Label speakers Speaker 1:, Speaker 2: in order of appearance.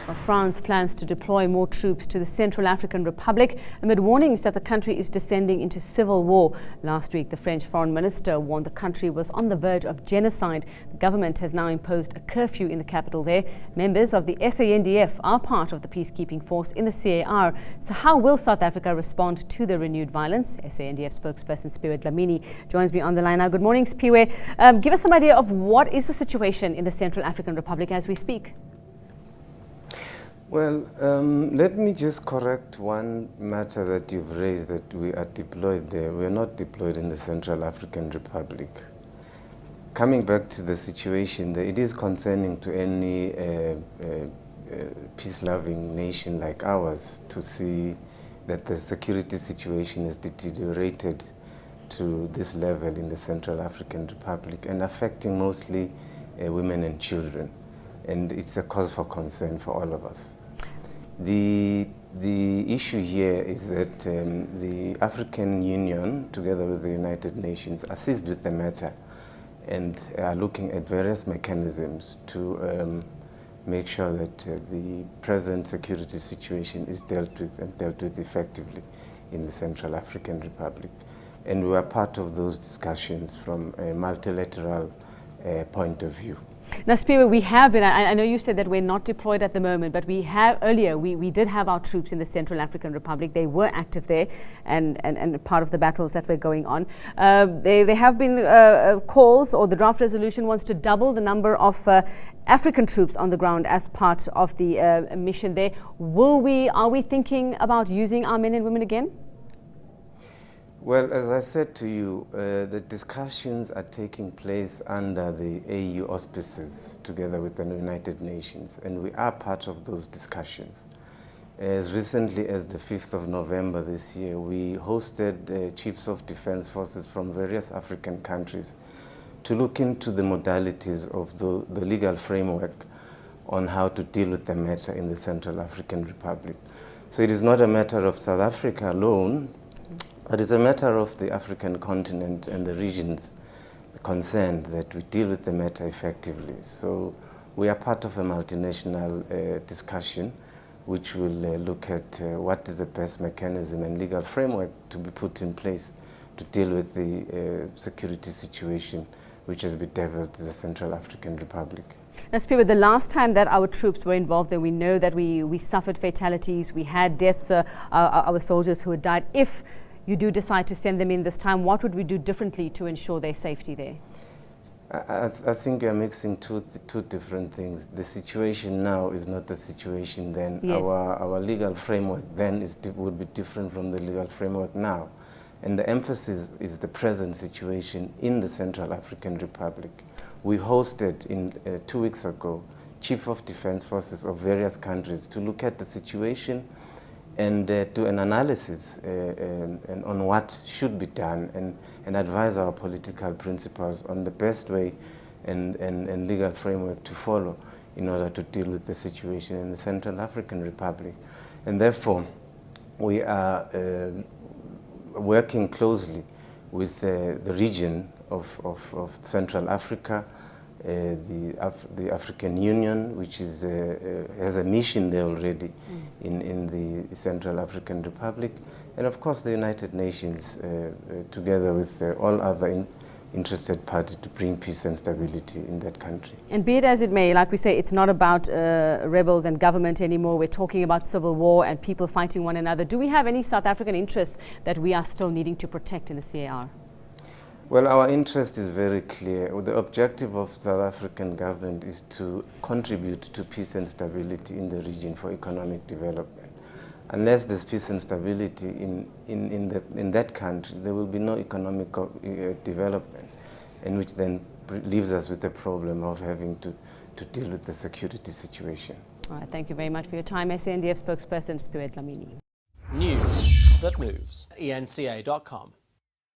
Speaker 1: Well, France plans to deploy more troops to the Central African Republic amid warnings that the country is descending into civil war. Last week, the French foreign minister warned the country was on the verge of genocide. The government has now imposed a curfew in the capital there. Members of the SANDF are part of the peacekeeping force in the CAR. So how will South Africa respond to the renewed violence? SANDF spokesperson Siphiwe Dlamini joins me on the line now. Good morning, Siphiwe. Give us some idea of what is the situation in the Central African Republic as we speak.
Speaker 2: Well, let me just correct one matter that you've raised, that we are deployed there. We are not deployed in the Central African Republic. Coming back to the situation there, it is concerning to any peace-loving nation like ours to see that the security situation is deteriorated to this level in the Central African Republic and affecting mostly women and children. And it's a cause for concern for all of us. The issue here is that the African Union, together with the United Nations, assist with the matter and are looking at various mechanisms to make sure that the present security situation is dealt with and dealt with effectively in the Central African Republic. And we are part of those discussions from a multilateral point of view.
Speaker 1: Now, Siphiwe, we have been, I know you said that we're not deployed at the moment, but we have earlier, we did have our troops in the Central African Republic. They were active there and part of the battles that were going on. There have been calls, or the draft resolution wants to double the number of African troops on the ground as part of the mission there. Are we thinking about using our men and women again?
Speaker 2: Well, as I said to you, the discussions are taking place under the AU auspices together with the United Nations, and we are part of those discussions. As recently as the 5th of November this year, we hosted chiefs of defense forces from various African countries to look into the modalities of the legal framework on how to deal with the matter in the Central African Republic. So it is not a matter of South Africa alone, but it's a matter of the African continent and the regions concerned that we deal with the matter effectively. So we are part of a multinational discussion which will look at what is the best mechanism and legal framework to be put in place to deal with the security situation which has bedeviled the Central African Republic.
Speaker 1: Now, Siphiwe, the last time that our troops were involved there, we know that we suffered fatalities, we had deaths, our soldiers who had died. If you do decide to send them in this time, what would we do differently to ensure their safety there?
Speaker 2: I think you're mixing two different things. The situation now is not the situation then.
Speaker 1: Yes.
Speaker 2: Our legal framework then would be different from the legal framework now. And the emphasis is the present situation in the Central African Republic. We hosted 2 weeks ago chief of defense forces of various countries to look at the situation and do an analysis and on what should be done and advise our political principals on the best way and legal framework to follow in order to deal with the situation in the Central African Republic. And therefore, we are working closely with the region of Central Africa, the African Union, which is has a mission there already in the Central African Republic, and of course the United Nations, together with all other interested parties to bring peace and stability in that country.
Speaker 1: And be it as it may, like we say, it's not about rebels and government anymore. We're talking about civil war and people fighting one another. Do we have any South African interests that we are still needing to protect in the CAR?
Speaker 2: Well, our interest is very clear. The objective of South African government is to contribute to peace and stability in the region for economic development. Unless there's peace and stability in that country, there will be no economic development, and which then leaves us with the problem of having to deal with the security situation.
Speaker 1: All right, thank you very much for your time. SANDF spokesperson Siphiwe Dlamini.
Speaker 3: News that moves. eNCA.com.